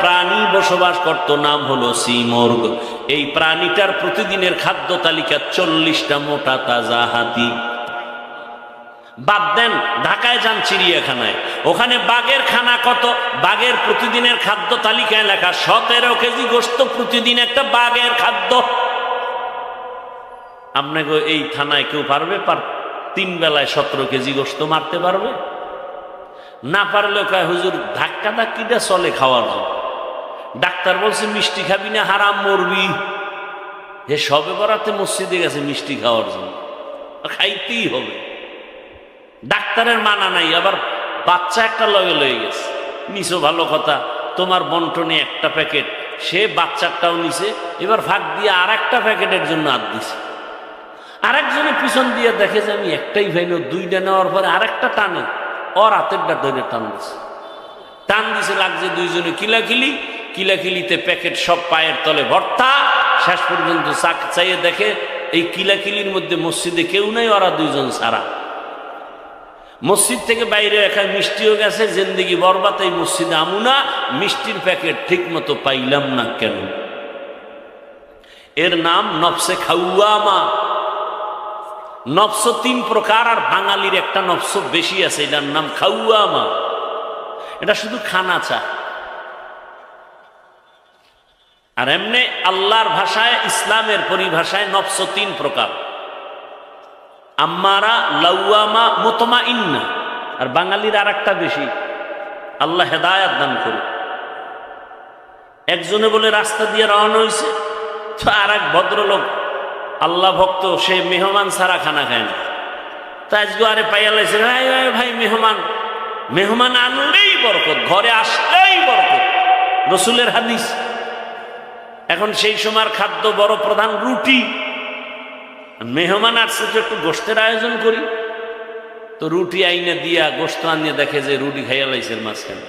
প্রাণী বসবাস করত, নাম হলো সিমর্গ। এই প্রাণীটার প্রতিদিনের খাদ্য তালিকা 40টা মোটা তাজা হাতি। বাদ দেন, ঢাকায় যান চিড়িয়াখানায়, ওখানে বাঘের খানা কত? বাঘের প্রতিদিনের খাদ্য তালিকায় লেখা 17 কেজি গোশত প্রতিদিন একটা বাঘের খাদ্য। আপনাকে এই থানায় কেউ পারবে 3 বেলায় 17 কেজি গোশত মারতে পারবে? না পারলেও কয় হুজুর ধাক্কা ধাক্কিটা চলে খাওয়ার জন্য। ডাক্তার বলছে মিষ্টি খাবি না, হারাম মরবি। হে সবে বরাতে মসজিদে গেছে মিষ্টি খাওয়ার জন্য, খাইতেই হবে। ডাক্তারের মানা নাই, আবার বাচ্চা একটা লগে লয়ে গেছে। নিছো ভালো কথা, তোমার বন্টনে একটা প্যাকেট, সে বাচ্চাটাও নিছে, এবার ফাঁক দিয়ে আর একটা প্যাকেটের জন্য হাত দিছে। আরেকজনে পিছন দিয়ে দেখে যে আমি একটাই ভাইনো, 2টা নেওয়ার পরে আরেকটা টানে, ওর হাতেরটা ধরে টান দিছে, লাগছে দুইজনে কিলাকিলিতে প্যাকেট সব পায়ের তলে ভর্তা। শেষ পর্যন্ত চাইয়ে দেখে এই কিলাকিলির মধ্যে মসজিদে কেউ নাই, ওরা 2জন ছাড়া। মসজিদ থেকে বাইরে রাখা মিষ্টিও গেছে, জিন্দেগি বরবাদ, এই মসজিদে আমুনা, মিষ্টির প্যাকেট ঠিক মতো পাইলাম না কেন? এর নাম নফসে খাওয়ামা। নফস 3 প্রকার, আর বাঙালির একটা নফস বেশি আছে, এটার নাম খাওয়ামা। এটা শুধু খানা চায়। আর এমনি আল্লাহর ভাষায়, ইসলামের পরিভাষায় নফস 3 প্রকার: আম্মারা, লাওয়ামা, মুতমাইন্না। আর বাঙালির আর একটা বেশি, আল্লাহ হেদায়াত দান করুন। একজনে বলে রাস্তা দিয়ে রওনা হয়েছে, তো আর এক ভদ্রলোক আল্লাহ ভক্ত, সে মেহমান ছাড়া খানা খায় না। তা আজকে আরে পাইয়া লাইছে, ভাই মেহমান আনলেই বরকত, ঘরে আসলেই বরকত, রসুলের হাদিস। এখন সেই সময়ের খাদ্য বড় প্রধান রুটি। মেহমান আসছে তো একটু গোশতের আয়োজন করি, তো রুটি আইনে দিয়া গোশত আনিয়ে দেখে যে রুটি খাইয়া লাইছে মাঝখানে।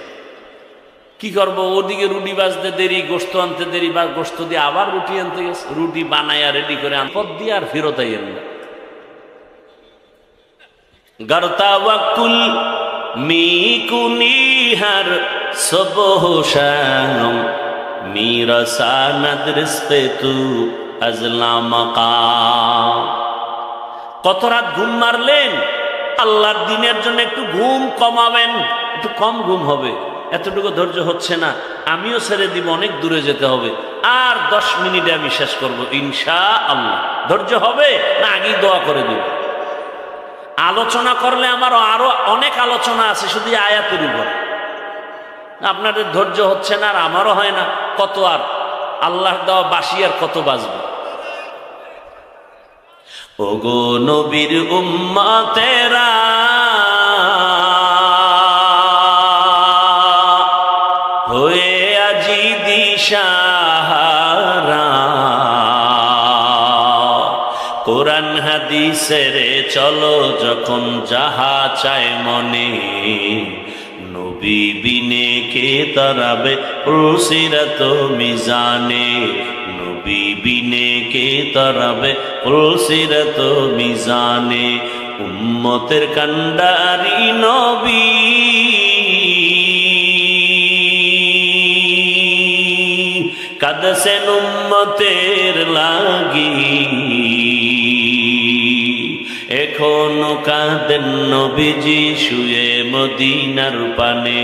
কি করবো, ওদিকে রুটি বাজতে দেরি, গোশত আনতে দেরি, বা গোশত দিয়ে আবার রুটি আনতে গেছে, রুটি বানাইয়া রেডি করে পদ দিয়ে আর ফেরত আইয়েন না। গরতা ওয়াকুল মিকুনিহার সবহশানম মিরাসানাদ রিজকে তু আজলামাকা। কত রাত ঘুম মারলেন? আল্লাহর দিনের জন্য একটু ঘুম কমাবেন, একটু কম ঘুম হবে। এতটুকু ধৈর্য হচ্ছে না, আমিও ছেড়ে দিব, অনেক দূরে যেতে হবে, আর 10 মিনিটে আমি শেষ করবো ইনশাআল্লাহ। ধৈর্য হবে না আগেই দোয়া করে দিব? আলোচনা করলে আমার আরো অনেক আলোচনা আছে শুধু আয়াতের উপর। আপনাদের ধৈর্য হচ্ছে না, আর আমারও হয় না, কত আর আল্লাহর দেওয়া বাসি আর কত বাজবে। ওগো নবীর উম্মতেরা, হয়ে আজি দিশাহারা, কোরআন হাদিসের চলো যখন যাহা চায় মনে, নবী বিনে কে তারাবে পুলসিরাত মিজানে, নবী বিনে কে তারাবে পুলসিরাত মিজানে। উম্মতের কান্ডারি নবী, কাঁদছেন উম্মতের লাগি, এখনো কাঁদেন নবীজি শুয়ে মদিনার পানে,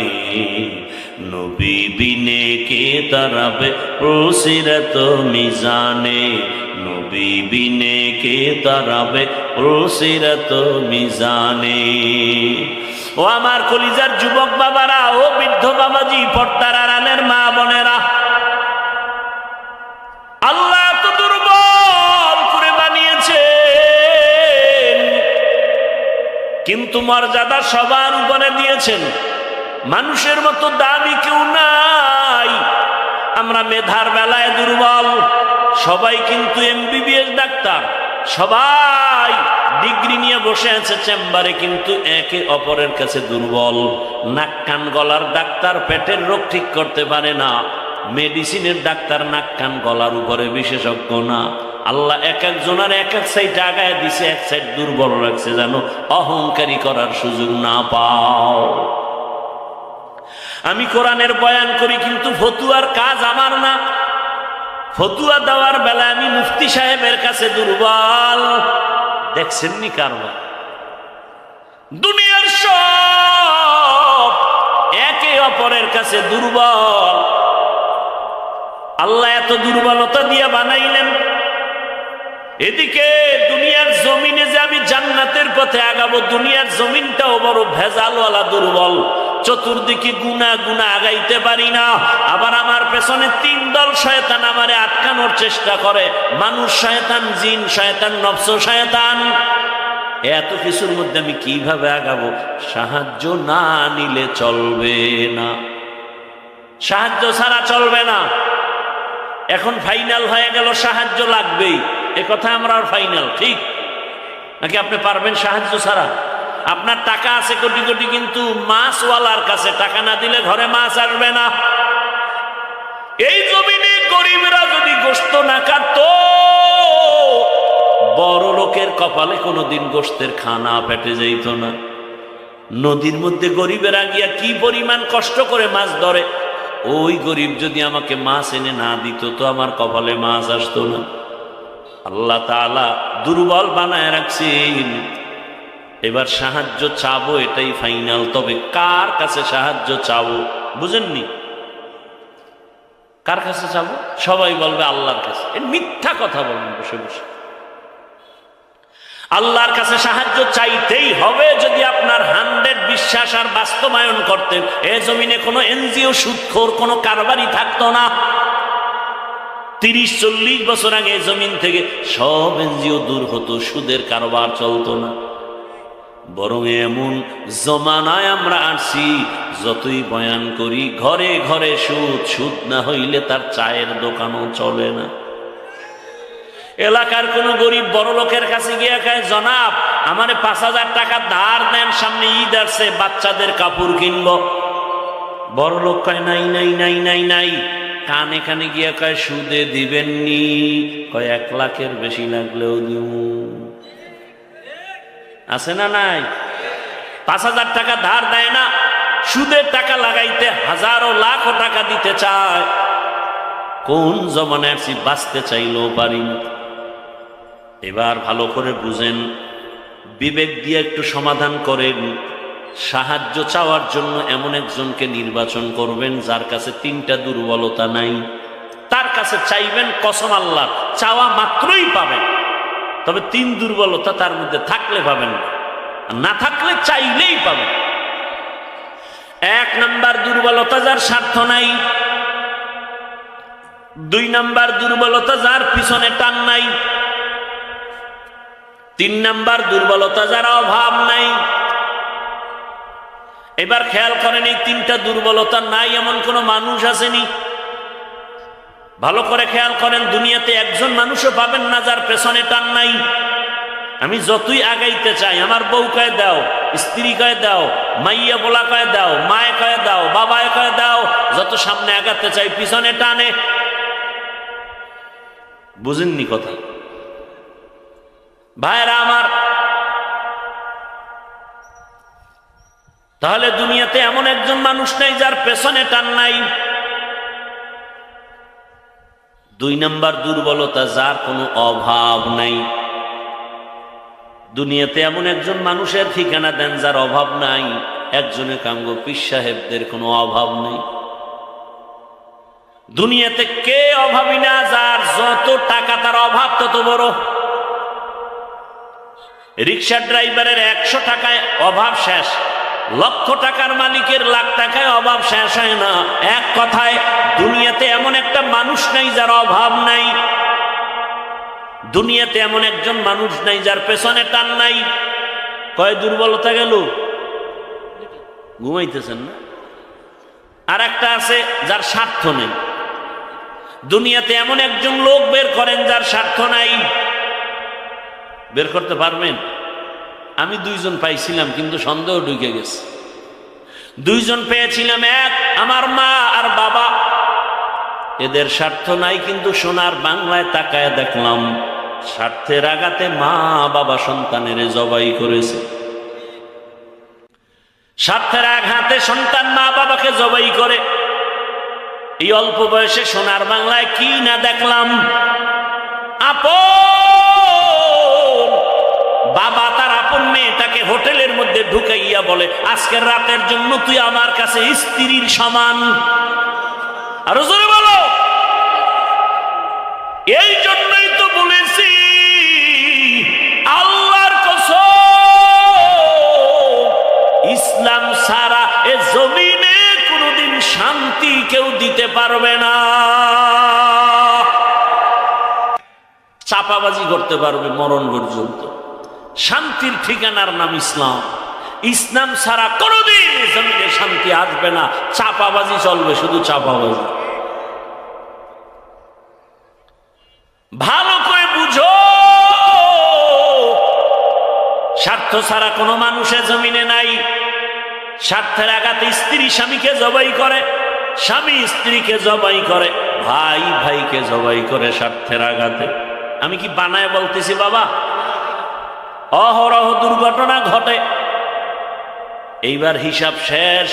নবী বিনে কে তারাবে পুলসিরাত মিজানে, নবী বিনে কে তারাবে পুলসিরাত মিজানে। ও আমার কলিজার যুবক বাবারা, ও বৃদ্ধ বাবাজি, পর্দার আড়ালের মা বোনেরা, আল্লাহ তো দুর্বল করে বানিয়েছেন, কিন্তু মর্যাদা সবার উপরে দিয়েছেন। মানুষের মতো দামি কেউ নাই। আমরা মেধার বেলায় দুর্বল, সবাই কিন্তু MBBS ডাক্তার, সবাই ডিগ্রি নিয়ে বসে আছে চেম্বারে, কিন্তু একে অপরের কাছে দুর্বল। নাক কান গলার ডাক্তার পেটের রোগ ঠিক করতে পারে না, মেডিসিনের ডাক্তার নাক কান গলার উপরে বিশেষজ্ঞ না। আল্লাহ এক একজনের এক এক সাইড আগায় দিছে, এক সাইড দুর্বল রাখছে, যেন অহংকারী করার সুযোগ না পাও। আমি কোরআনের বয়ান করি, কিন্তু ফতুয়ার কাজ আমার না। ফতুয়া দেওয়ার বেলায় আমি মুফতি সাহেবের কাছে দুর্বল। দেখছেননি কারবার? দুনিয়ার সব একে অপরের কাছে দুর্বল। আল্লাহ এত দুর্বলতা দিয়ে বানাইলেন, এদিকে দুনিয়ার জমিনে যে আমি জান্নাতের পথে আগাবো, দুনিয়ার জমিনটাও বড় ভেজালওয়ালা, দুর্বল। চতুর্দিকে গুনাহ গুনাহ আগাইতে পারি না। আবার আমার পেছনে তিন দল শয়তান আমারে আটকানোর চেষ্টা করে, মানুষ শয়তান, জিন শয়তান, নফস শয়তান। এত কিছুর মধ্যে আমি কিভাবে আগাবো? সাহায্য না নিলে চলবে না, সাহায্য ছাড়া চলবে না। এখন ফাইনাল হয়ে গেল সাহায্য লাগবেই, এ কথা আমরা ফাইনাল, ঠিক নাকি? আপনি পারবেন সাহায্য ছাড়া? আপনার টাকা আছে কোটি কোটি, কিন্তু মাছওয়ালার কাছে টাকা না দিলে ঘরে মাছ আসবে না। এই জমিনে গরিবরা যদি গোশত না কাটতো, বড় লোকের কপালে কোনোদিন গোশতের খানা পেটে যাইত না। নদীর মধ্যে গরিবেরা গিয়া কি পরিমাণ কষ্ট করে মাছ ধরে, ওই গরিব যদি আমাকে মাছ এনে না দিত তো আমার কপালে মাছ আসতো না। আল্লাহ তাআলা দুর্বল বানায় রাখছেন। এবার সাহায্য চাবো, এটাই ফাইনাল। তবে কার কাছে সাহায্য চাবো বুঝেননি? কার কাছে চাবো? সবাই বলবে আল্লাহর কাছে। এর মিথ্যা কথা বলবেন বসে বসে। আল্লাহর কাছে সাহায্য চাইতেই হবে। যদি আপনার 100 বিশ্বাস আর বাস্তবায়ন করতেন, এ জমিনে কোনো এনজিও সুদখোর কোনো কারবারই থাকতো না। 30-40 বছর আগে জমিন থেকে সব এনজিও দূর হতো, সুদের কারবার চলতো না। বরং এমন জমানায় আমরা আসছি, যতই বয়ান করি ঘরে ঘরে সুদ, সুদ না হইলে তার চায়ের দোকানও চলে না। এলাকার কোন গরিব বড় লোকের কাছে গিয়ে কয়, জনাব আমারে 5000 টাকা ধার দেন, সামনে ঈদ আসছে, বাচ্চাদের কাপড় কিনবো। বড় লোক কয় নাই নাই নাই নাই নাই। কানে কানে গিয়া কয়, সুদে দিবেননি? কয় 1 লাখের বেশি লাগলেও দিব। আছে না নাই? 5000 টাকা ধার দেয় না, সুদের টাকা লাগাইতে হাজারো লাখো টাকা দিতে চায়। কোন জমানায় আসছি, বাঁচতে চাইলেও পারি না। এবার ভালো করে বুঝেন, বিবেক দিয়ে একটু সমাধান করেন। সাহায্য চাওয়ার জন্য এমন একজনকে নির্বাচন করবেন যার কাছে 3টা দুর্বলতা নাই। তার কাছে চাইবেন, কসম আল্লাহ, চাওয়া মাত্রই পাবেন। তবে 3 দুর্বলতা তার মধ্যে থাকলে পাবেন না, না থাকলে চাইলেই পাবেন। 1 নাম্বার দুর্বলতা, যার স্বার্থ নাই। 2 নাম্বার দুর্বলতা, যার পিছনে টান নাই। 3 নাম্বার দুর্বলতা, যার অভাব নাই। এবার খেয়াল করেন, এই 3টা দুর্বলতা নাই এমন কোন মানুষ আসেনি? ভালো করে খেয়াল করেন, দুনিয়াতে একজন মানুষও পাবেন না যার পেছনে টান নাই। আমি যতই আগাইতে চাই, আমার বউ কয়ে দাও, স্ত্রী কয়ে দাও, মাইয়া বলা কয়ে দাও, মায়ে কয়ে দাও, বাবায় কয়ে দাও, যত সামনে আগাতে চাই পিছনে টানে। বুঝেননি কথা? ভাইরা আমার, তাহলে দুনিয়াতে এমন একজন মানুষ নাই যার পেছনে টান নাই। 2 নাম্বার দুর্বলতা, যার কোনো অভাব নাই। দুনিয়াতে এমন একজন মানুষের ঠিকানা দেন যার অভাব নাই। একজনে কামগো পীর সাহেবদের কোনো অভাব নেই। দুনিয়াতে কে অভাবী না? যার যত টাকা তার অভাব তত বড়। রিক্সা ড্রাইভারের 100 টাকায় অভাব শেষ, লক্ষ টাকার মালিকের লাখ টাকায় অভাব শেষ হয় না। এক কথায়, দুনিয়াতে এমন একটা মানুষ নাই যার অভাব নাই। দুনিয়াতে এমন একজন মানুষ নাই যার পেছনে টান নাই। কয় দুর্বলতা গেল? ঘুমাইতেছেন না? আর একটা আছে যার স্বার্থ নেই। দুনিয়াতে এমন একজন লোক বের করেন যার স্বার্থ নাই। বের করতে পারবেন? আমি 2 জন পাইছিলাম, কিন্তু সন্দেহ ঢুকে গেছে। 2 জন পেয়েছিলাম, এক আমার মা আর বাবা। এদের স্বার্থ নাই, কিন্তু সোনার বাংলায় তাকায় দেখলাম স্বার্থের আঘাতে মা বাবা সন্তানের জবাই করেছে। স্বার্থের আঘাতে সন্তান মা বাবাকে জবাই করে। এই অল্প বয়সে সোনার বাংলায় কি না দেখলাম। বাবা তার আপন মেয়েটাকে হোটেলের মধ্যে ঢুকাইয়া বলে, আজকের রাতের জন্য তুই আমার কাছে স্ত্রীর সমান। আরো জোরে বলো। এই জন্যই তো বলেছি আল্লাহর কসম, ইসলাম ছাড়া এ জমিনে কোনদিন শান্তি কেউ দিতে পারবে না। চাপাবাজি করতে পারবে মরণ পর্যন্ত। শান্তির ঠিকানার নাম ইসলাম। ইসলাম ছাড়া কোনদিন জমিনে শান্তি আসবে না। চাপাবাজি চলবে, শুধু চাপাবাজি। ভালো করে বুঝো, স্বার্থ ছাড়া কোনো মানুষের জমিনে নাই। স্বার্থের আঘাতে স্ত্রী স্বামীকে জবাই করে, স্বামী স্ত্রীকে জবাই করে, ভাই ভাইকে জবাই করে স্বার্থের আঘাতে। আমি কি বানায় বলতেছি বাবা? অহরহ দুর্ঘটনা ঘটে। এইবার হিসাব শেষ,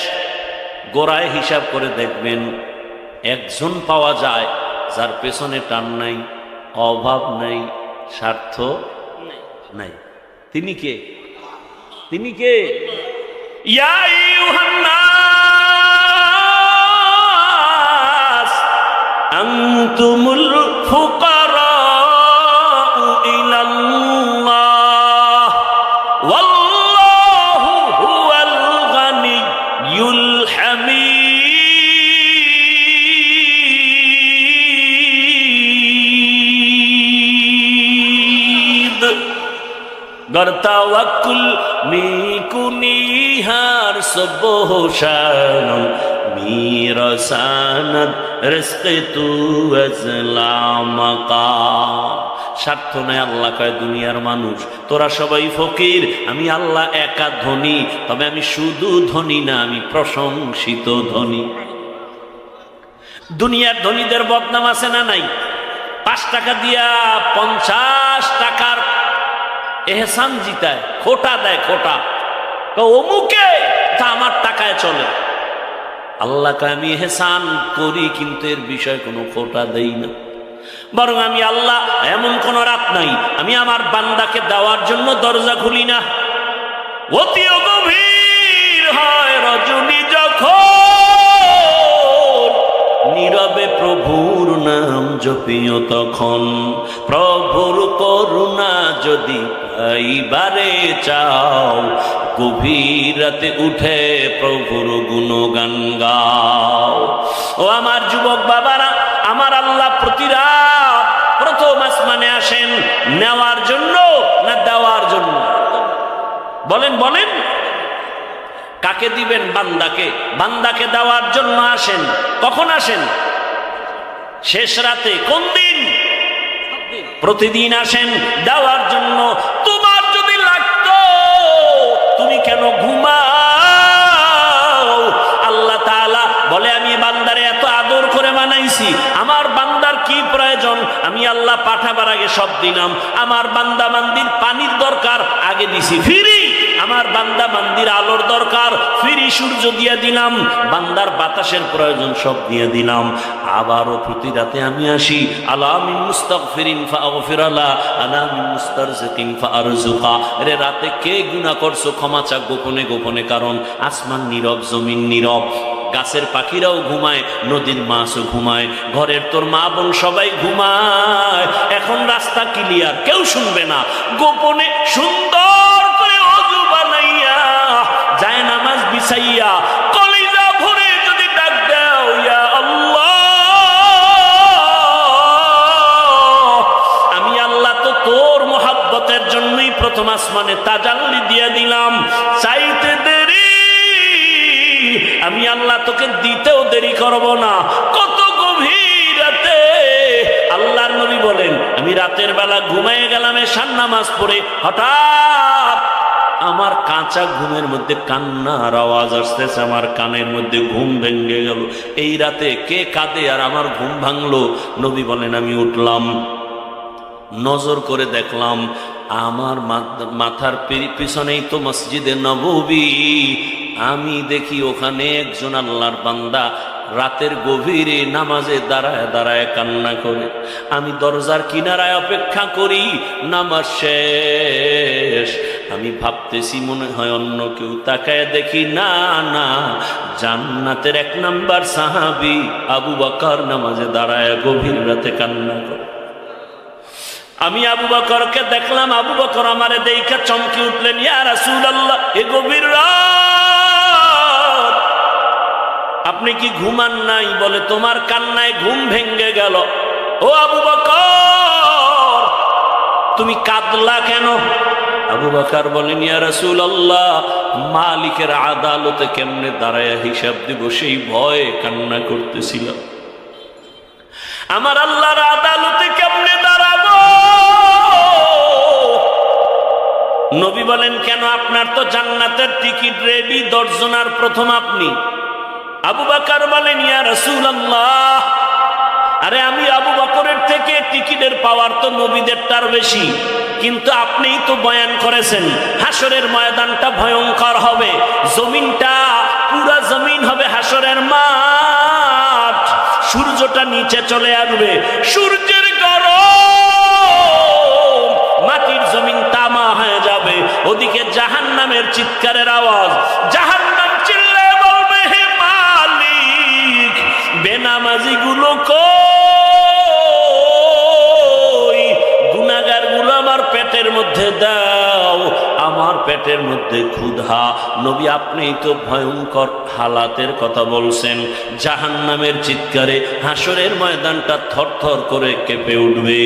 গোড়ায় হিসাব করে দেখবেন একজন পাওয়া যায় যার পেছনে টান নাই, অভাব নাই, স্বার্থ নাই। তিনি কে? তিনি কে? ইয়া আইয়ুহান নাস আনতুমুল ফুকারাউ ইলাল্লাহ ওয়াল্লাহু হুয়াল গানিয়্যুল হামিদ। गर तवक्कुल मीकुनिहार सबोशान मीरसानत रिस्क तू अजलामका। স্বার্থ নাই। আল্লাহ কয়, দুনিয়ার মানুষ তোরা সবাই ফকির, আমি আল্লাহ একা ধনী। তবে আমি শুধু ধনী না, আমি প্রশংসিত ধনী। দুনিয়ার ধনীদের বদনাম আছে না নাই? 5 টাকা দিয়া 50 টাকার এহসান জিতায়, খোটা দেয়, খোটা অমুকে তা আমার টাকায় চলে। আল্লাহ কয়, আমি এহসান করি কিন্তু এর বিষয় কোনো খোটা দেই না। বরং আমি আল্লাহ এমন কোন রাত নাই আমি আমার বান্দাকে দেওয়ার জন্য দরজা খুলি না। অতি গভীর হয় রজনী যখন, নীরবে প্রভুর নাম জপিও তখন। প্রভুর করুণা যদি পাইবারে চাও, গভীর রাতে উঠে প্রভুর গুণগান গাও। ও আমার যুবক বাবারা, আমার আল্লাহ প্রতি রাত প্রথম আসমানে আসেন নেওয়ার জন্য না দেওয়ার জন্য? বলেন বলেন। কাকে দিবেন? বান্দাকে। বান্দাকে দেওয়ার জন্য আসেন। কখন আসেন? শেষ রাতে। কোন দিন? প্রতিদিন আসেন দেওয়ার জন্য। তোমার যদি লাগতো তুমি কেন ঘুমাও? আল্লাহ তাআলা বলে, আমি বান্দারে এত আদর করে বানাইছি, আমার বান্দার কি প্রয়োজন আমি আল্লাহ পাঠাবার আগে সব দিলাম। আমার বান্দা বান্দির পানির দরকার, আগে দিছি ফ্রি। আমার বান্দা বান্দির আলোর দরকার, ফ্রি সূর্য দিয়ে দিলাম। বান্দার বাতাসের প্রয়োজন, সব দিয়ে দিলাম। আবারও প্রতি রাতে আমি আসি। আলা মিন মুস্তাগফিরিন ফাগফিরালা, আলা মিন মুস্তারজিকিন ফারজুকা। রে রাতে কে গুনাহ করছো ক্ষমা চা গোপনে গোপনে, কারণ আসমান নীরব, জমিন নীরব। গাছের পাখিরাও ঘুমায়, নদীর মাছও ঘুমায়, ঘরের তোর মা বোন সবাই ঘুমায়। এখন রাস্তা ক্লিয়ার, কেউ শুনবে না। গোপনে সুন্দর করে ওযু বানাইয়া যায় নামাজ বিছাইয়া কলিজা ভরে যদি ডাক দাও, ইয়া আল্লাহ, আমি আল্লাহ তো তোর মোহাব্বতের জন্যই প্রথম আসমানে তাজাল্লি দিয়ে দিলাম। চাইতে দেরি আমি আল্লাহ তোকে দিতেও দেরি করব না। কত গভীর রাতে আল্লাহর নবী বলেন, আমি রাতের বেলা ঘুমাইয়ে গেলাম এশার নামাজ পড়ে, হঠাৎ আমার কাঁচা ঘুমের মধ্যে কান্নার আওয়াজ আসতেছে, আমার কানের মধ্যে ঘুম ভেঙে গেল। এই রাতে কে কাঁদে আর আমার ঘুম ভাঙলো? নবী বলেন, আমি উঠলাম, নজর করে দেখলাম আমার মাথার পিছনেই তো মসজিদে নববী। আমি দেখি ওখানে একজন আল্লাহর বান্দা রাতের গভীরে নামাজে দাঁড়ায় দাঁড়ায় কান্না করে। আমি দরজার কিনারায় অপেক্ষা করি, নামাজ শেষ। আমি ভাবতেছি মনে হয় অন্য কেউ, তাকায় দেখি না না, জান্নাতের 1 নাম্বার সাহাবী আবু বকর নামাজে দাঁড়ায় গভীর রাতে কান্না করে। আমি আবু বকরকে দেখলাম, আবু বকর আমারে দেইখা চমকে উঠলেন, ইয়া রাসূলুল্লাহ, এ গভীর রাত আপনি কি ঘুমান নাই? বলে তোমার কান্নায় ঘুম ভেঙ্গে গেল। ও আবু বকর, তুমি কাঁদলা কেন? আবু বকর বলেন, ইয়া রাসূলুল্লাহ, মালিকের আদালতে কেমনে দাঁড়ায় হিসাব দিব সেই ভয়ে কান্না করতেছিলাম। আমার আল্লাহর আদালতে কেমনে দাঁড়াবো? নবী বলেন, কেন? আপনার তো জান্নাতের টিকিট রেডি, দর্জনার প্রথম আপনি। আবু বকর বলেন, ইয়া রাসূলুল্লাহ, আরে আমি আবু বকরের থেকে টিকিটের পাওয়ার তো নবীদেরটার বেশি, কিন্তু আপনিই তো বয়ান করেছেন হাসরের ময়দানটা ভয়ঙ্কর হবে, জমিনটা পুরা জমিন হবে হাসরের মাঠ, সূর্যটা নিচে চলে আসবে, সূর্যের গরম, মাটির জমিন তামা হয়ে যাবে, ওদিকে জাহান্নামের চিৎকারের আওয়াজ, জাহান্নাম চিল্লায় বলবে, হে মালিক, বেনামাজি গুলো কই? গুনাহগার গুলো আমার পেটের মধ্যে দাও, আমার পেটের মধ্যে ক্ষুধা। নবী আপনিই তো ভয়ঙ্কর হালাতের কথা বলছেন, জাহান্নামের চিৎকারে হাসরের ময়দানটা থরথর করে কেঁপে উঠবে।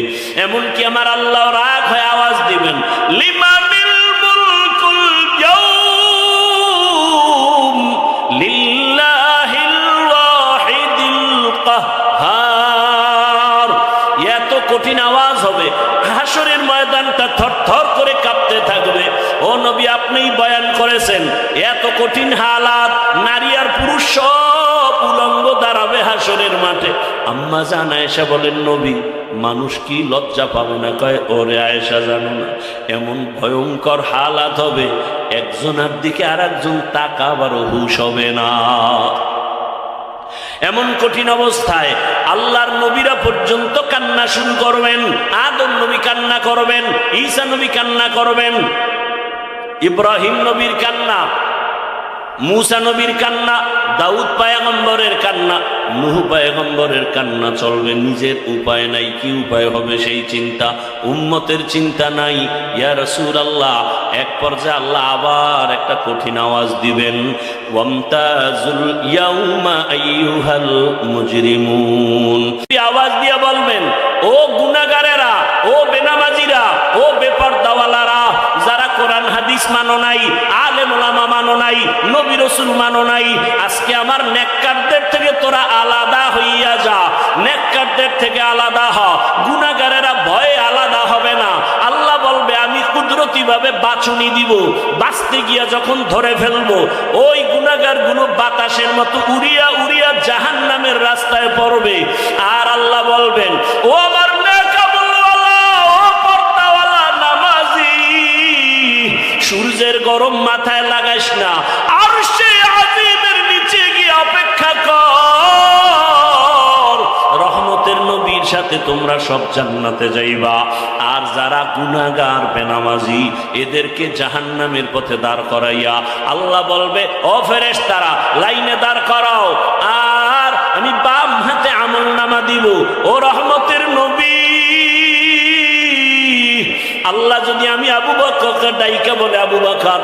এমনকি আমার আল্লাহ রাগ হয়ে আওয়াজ দিবেন, লিমানিল মুলকুল ইয়াউম লিল্লাহিল ওয়াহিদিল কাহ্হার। এত কঠিন আওয়াজ হবে, হাসরের ময়দানটা থরথর করে কাঁপতে থাকবে। ও নবী আপনিই বয়ান করেছেন, এত কঠিন হালাত, নারী আর পুরুষ সব উলঙ্গ দাঁড়াবে হাসরের মাঠে। আম্মা জান আয়েশা বলেন, নবী মানুষ কি লজ্জা পাবে না? কয়, ওরে আয়েশা জানো না, এমন ভয়ঙ্কর হালাত হবে, একজনের দিকে আর একজন তাকাবারও হুঁশ হবে না। এমন কঠিন অবস্থায় আল্লাহর নবীরা পর্যন্ত কান্না শুরু করবেন। আদম নবী কান্না করবেন, ঈসা নবী কান্না করবেন, ইব্রাহিম নবীর কান্না, মুসা নবীর কান্না, দাউদ পয়গম্বরের কান্না, নূহ পয়গম্বরের কান্না চলবে। নিজের উপায় নাই, কি উপায় হবে সেই চিন্তা, উম্মতের চিন্তা নাই। ইয়া রাসূলুল্লাহ, এক পর্যায়ে আল্লাহ আবার একটা কঠিন আওয়াজ দিবেন, ওয়ামতাজুল ইয়াউমা আইয়ুহাল মুজরিমুন। আওয়াজ দিয়ে বলবেন, ও গুনাহগারেরা, ও বেনামাজিরা, ও বেপরদাওয়ালারা, যারা কোরআন হাদিস মানো নাই, আলেম ওলামা মানো নাই, নবী রাসূল মানো নাই, আজকে আমার নেককারদের থেকে তোরা আলাদা হইয়া যা, নেককারদের থেকে আলাদা হ। গুনাহগারেরা ভয়ে আলাদা হবে না। আল্লাহ বলবে, আমি কুদরতি ভাবে বাছুনি দিব, বাঁচতে গিয়া যখন ধরে ফেলবো, ওই গুনাহগার গুলো বাতাসের মতো উড়িয়া উড়িয়া জাহান্নামের রাস্তায় পড়বে। আর আল্লাহ বলবেন, ও আমার সূর্যের গরম মাথায় লাগাইস না, আরশে আজিমের নিচে গিয়ে অপেক্ষা কর, রহমতের নবীর সাথে তোমরা সব জান্নাতে যাইবা। আর যারা গুনাহগার বেনামাজি, এদেরকে জাহান্নামের পথে দাঁড় করাইয়া আল্লাহ বলবে, ও ফেরেশতারা লাইনে দাঁড় করাও, আর আমি বাম হাতে আমলনামা দিব। ও রহমতের নবী, আল্লাহ যদি আমি আবু বকরকে ডাইকা বলে, আবু বকর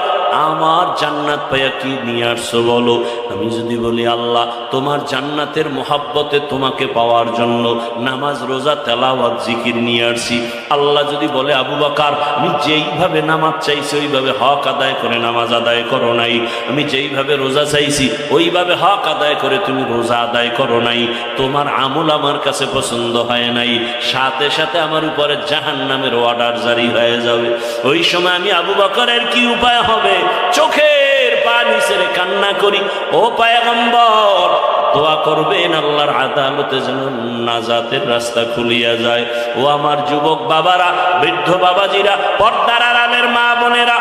আমার জান্নাত পাইয়া কি নিয়ে আসছো বলো, আমি যদি বলি আল্লাহ তোমার জান্নাতের মোহাব্বতে তোমাকে পাওয়ার জন্য নামাজ রোজা তেলাওয়াত জিকির নিয়ে আসছি, আল্লাহ যদি বলে আবু বকর আমি যেইভাবে নামাজ চাইছি ওইভাবে হক আদায় করে নামাজ আদায় করো নাই, আমি যেইভাবে রোজা চাইছি ওইভাবে হক আদায় করে তুমি রোজা আদায় করো নাই, তোমার আমল আমার কাছে পছন্দ হয় নাই, সাথে সাথে আমার উপরে জাহান্নামের অর্ডার জারি হয়ে যাবে। ওই সময় আমি আবু বকরের কি উপায় হবে? চোখের পানি ছেড়ে কান্না করি, ও পয়গম্বর দোয়া করবেন আল্লাহর আদালতে যেন নাজাতের রাস্তা খুলিয়া যায়। ও আমার যুবক বাবারা, বৃদ্ধ বাবাজিরা, পর্দার আড়ালের মা বোনেরা,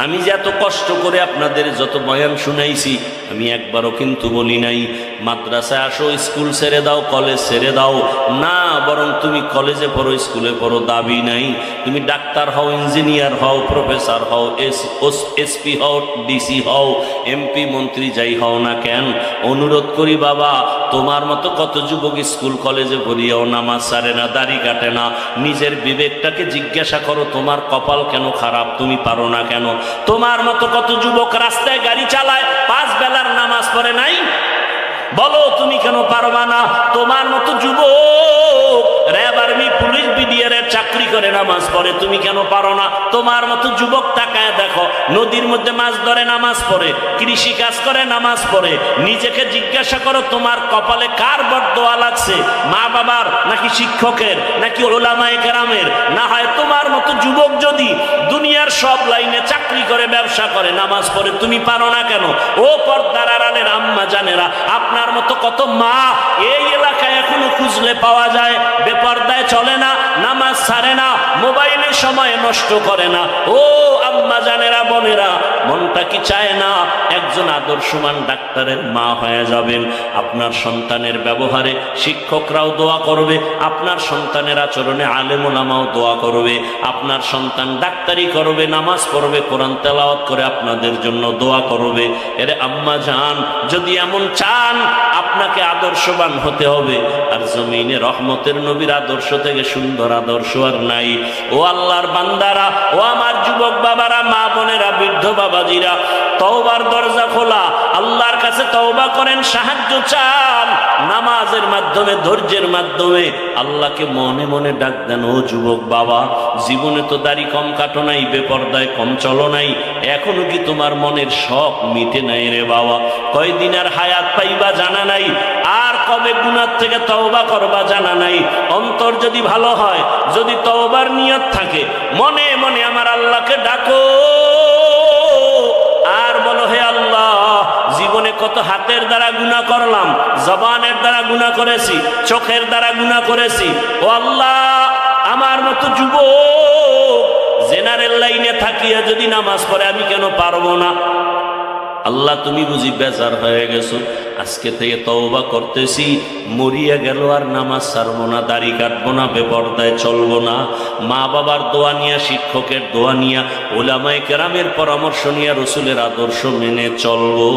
আমি যে এত কষ্ট করে আপনাদের যত বয়ান শুনাইছি, আমি একবারও কিন্তু বলি নাই মাদ্রাসায় আসো, স্কুল ছেড়ে দাও, কলেজ ছেড়ে দাও। না, বরং তুমি কলেজে পড়ো, স্কুলে পড়ো, দাবি নাই। তুমি ডাক্তার হও, ইঞ্জিনিয়ার হও, প্রফেসর হও, এসপি হও, ডিসি হও, এমপি, মন্ত্রী, যাই হও না কেন, অনুরোধ করি বাবা, তোমার মতো কত যুবক স্কুল কলেজে পড়িয়াও নামাজ ছাড়ে না, দাড়ি কাটে না। নিজের বিবেকটাকে জিজ্ঞাসা করো, তোমার কপাল কেন খারাপ, তুমি পারো না কেন? তোমার মতো কত যুবক রাস্তায় গাড়ি চালায়, 5 বেলার নামাজ পড়ে নাই, বলো তুমি কেন পারবা না? তোমার মতো যুবক র্যাব, আর্মি, পুলিশ, বিডিআরের চাকরি করে নামাজ পড়ে, তুমি কেন পারো না? তোমার মতো যুবক তাকায় দেখো, নদীর মধ্যে মাছ ধরে নামাজ পড়ে, কৃষি কাজ করে নামাজ পড়ে। নিজেকে জিজ্ঞাসা করো, তোমার কপালে কার বরদোয়া লাগছে? মা বাবার, নাকি শিক্ষকের, নাকি ওলামায়ে কেরামের? না হয় তোমার মতো যুবক যদি দুনিয়ার সব লাইনে চাকরি করে, ব্যবসা করে, নামাজ পড়ে, তুমি পারো না কেন? ও পর্দার আড়ালের আম্মা জানেরা, আপনার মতো কত মা এই এলাকায় এখনো খুঁজলে পাওয়া যায়, বেপর্দায় চলে না, নামাজ ছাড়ে না, মোবাইলে সময় নষ্ট করে না। ও আম্মা জানেরা, বোনেরা, মনটা কি চায় না একজন আদর্শমান ডাক্তারের মা হয়ে যাবেন? আপনার সন্তানের ব্যবহারে শিক্ষকরাও দোয়া করবে, আপনার সন্তানের আচরণে আলেম ওলামাও দোয়া করবে, আপনার সন্তান ডাক্তারি করবে, নামাজ পড়বে, কোরআন তেলাওয়াত করে আপনাদের জন্য দোয়া করবে। এরে আম্মা জান, যদি এমন চান আপনাকে আদর্শবান হতে হবে, আর জমিনে রহমতের নবীর আদর্শ থেকে সুন্দর আদর্শ আর নাই। ও আল্লাহর বান্দারা, ও আমার যুবক বাবারা, মা বোনেরা, বৃদ্ধ বাবাজিরা, তওবার দরজা খোলা, আল্লাহর কাছে তওবা করেন, সাহায্য চান, নামাজের মাধ্যমে, ধৈর্যের মাধ্যমে আল্লাহকে মনে মনে ডাক দেন। ও যুবক বাবা, জীবনে তো দাড়ি কম কাটো নাই, বেপর্দায় কম চলো নাই, এখনো কি তোমার মনের শখ মিটে নাই রে বাবা? কয়দিন আর হায়াত পাইবা জানা নাই, আর কবে গুনাহ থেকে তওবা করবা জানা নাই। অন্তর যদি ভালো হয়, যদি তওবার নিয়ত থাকে, মনে মনে আমার আল্লাহকে ডাকো আর বলো, হে আল্লাহ, জীবনে কত হাতের দ্বারা গুনাহ করলাম, জবানের দ্বারা গুনাহ করেছি, চোখের দ্বারা গুনাহ করেছি। ও আল্লাহ, আমার মতো যুবক জেনারেল লাইনে থাকিয়া যদি নামাজ পড়ে, আমি কেন পারবো না? আল্লাহ, তুমি বুঝি বেজার হয়ে গেছো, আজকে থেকে তওবা করতেছি, মরিয়া গেল আর নামাজ ছাড়বো না, দাড়ি কাটবো না, বেপর্দায় চলবো না। মা বাবার দোয়া নিয়া, শিক্ষকের দোয়া নিয়া, ওলামায়ে কেরামের পরামর্শ নিয়া, রসুলের আদর্শ মেনে চলবো।